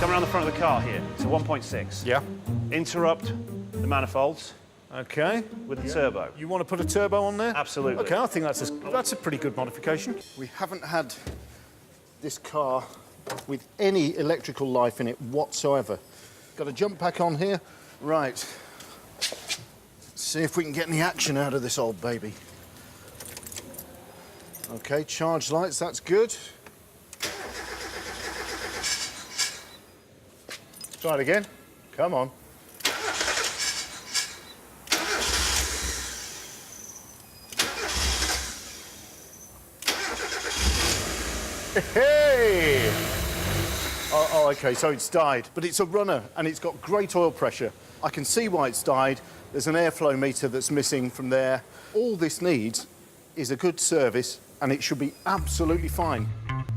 Come around the front of the car here. It's a 1.6. Yeah. Interrupt the manifolds OK. with the turbo. You want to put a turbo on there? Absolutely. OK, I think that's a pretty good modification. We haven't had this car with any electrical life in it whatsoever. Got a jump pack on here. Right. See if we can get any action out of this old baby. OK, charge lights, that's good. Try it again. Come on. Hey! Oh, OK, so it's died. But it's a runner, and it's got great oil pressure. I can see why it's died. There's an airflow meter that's missing from there. All this needs is a good service, and it should be absolutely fine.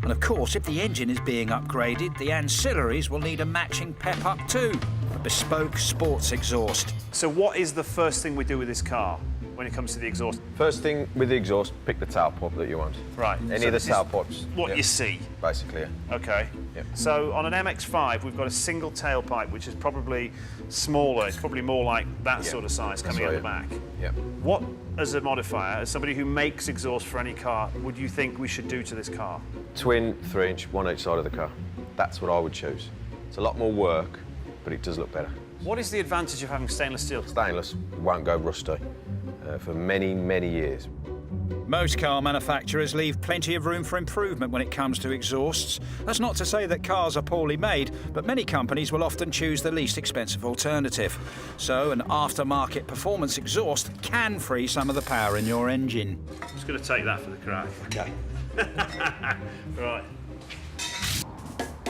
And of course, if the engine is being upgraded, the ancillaries will need a matching pep-up too. A bespoke sports exhaust. So what is the first thing we do with this car when it comes to the exhaust? First thing with the exhaust, pick the tailpipe that you want. Right. Any so of the this is tailpipes. What yeah, you see. basically, yeah. OK. Yep. So on an MX-5, we've got a single tailpipe, which is probably smaller. It's probably more like that Yeah, sort of size that's coming out right, the back. Yeah. What, as a modifier, as somebody who makes exhaust for any car, would you think we should do to this car? Twin 3-inch, one each side of the car. That's what I would choose. It's a lot more work, but it does look better. What is the advantage of having stainless steel? Stainless won't go rusty for many, many years. Most car manufacturers leave plenty of room for improvement when it comes to exhausts. That's not to say that cars are poorly made, but many companies will often choose the least expensive alternative. So an aftermarket performance exhaust can free some of the power in your engine. I'm just going to take that for the crack. OK. Right.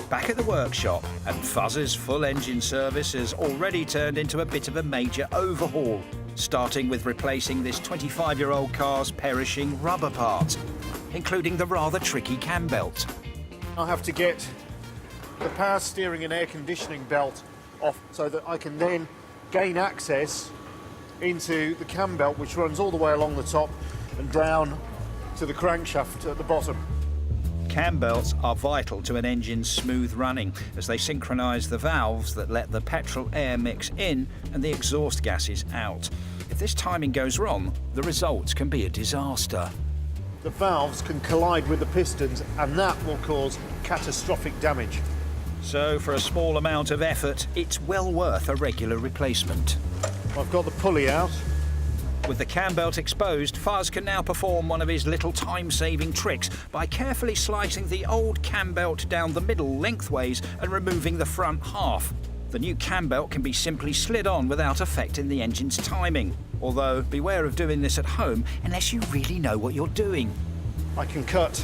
Back at the workshop, and Fuzz's full engine service has already turned into a bit of a major overhaul, starting with replacing this 25-year-old car's perishing rubber parts, including the rather tricky cam belt. I have to get the power steering and air conditioning belt off so that I can then gain access into the cam belt, which runs all the way along the top and down to the crankshaft at the bottom. Cam belts are vital to an engine's smooth running as they synchronise the valves that let the petrol air mix in and the exhaust gases out. If this timing goes wrong, the results can be a disaster. The valves can collide with the pistons, and that will cause catastrophic damage. So for a small amount of effort, it's well worth a regular replacement. I've got the pulley out. With the cam belt exposed, Fuzz can now perform one of his little time-saving tricks by carefully slicing the old cam belt down the middle lengthways and removing the front half. The new cam belt can be simply slid on without affecting the engine's timing. Although, beware of doing this at home unless you really know what you're doing. I can cut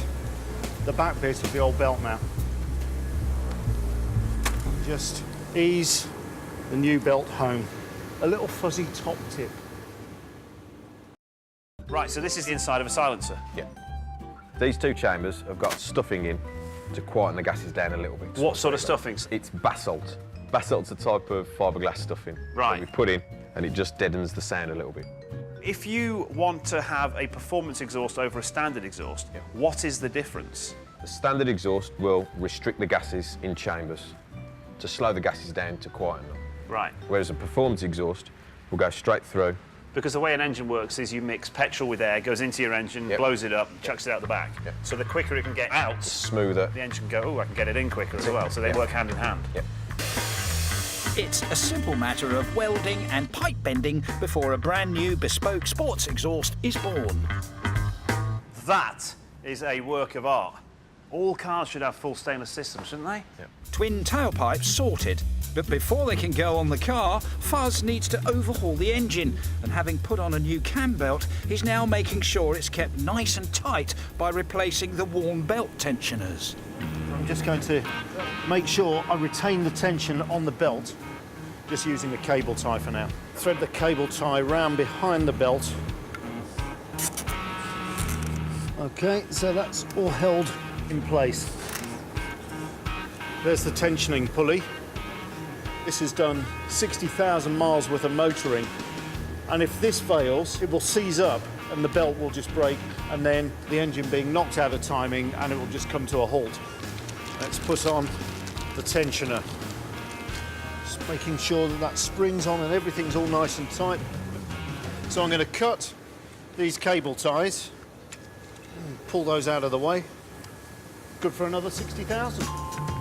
the back bit of the old belt now. Just ease the new belt home. A little fuzzy top tip. Right, so this is the inside of a silencer. Yeah. These two chambers have got stuffing in to quieten the gases down a little bit. What sort of stuffings? It's basalt. Basalt's a type of fiberglass stuffing Right. that we put in, and it just deadens the sound a little bit. If you want to have a performance exhaust over a standard exhaust, Yeah. what is the difference? The standard exhaust will restrict the gases in chambers to slow the gases down to quieten them. Right. Whereas a performance exhaust will go straight through. Because the way an engine works is you mix petrol with air, goes into your engine, Yep. blows it up, chucks it out the back. Yep. So the quicker it can get out, Smoother. the engine can go, oh, I can get it in quicker as well. So they Yep. work hand in hand. Yep. It's a simple matter of welding and pipe bending before a brand new bespoke sports exhaust is born. That is a work of art. All cars should have full stainless systems, shouldn't they? Yep. Twin tailpipes sorted. But before they can go on the car, Fuzz needs to overhaul the engine. And having put on a new cam belt, he's now making sure it's kept nice and tight by replacing the worn belt tensioners. I'm just going to make sure I retain the tension on the belt, just using a cable tie for now. Thread the cable tie round behind the belt. OK, so that's all held in place. There's the tensioning pulley. This has done 60,000 miles worth of motoring, and if this fails, it will seize up and the belt will just break, and then the engine being knocked out of timing and it will just come to a halt. Let's put on the tensioner. Just making sure that that spring's on and everything's all nice and tight. So I'm going to cut these cable ties, pull those out of the way. Good for another 60,000.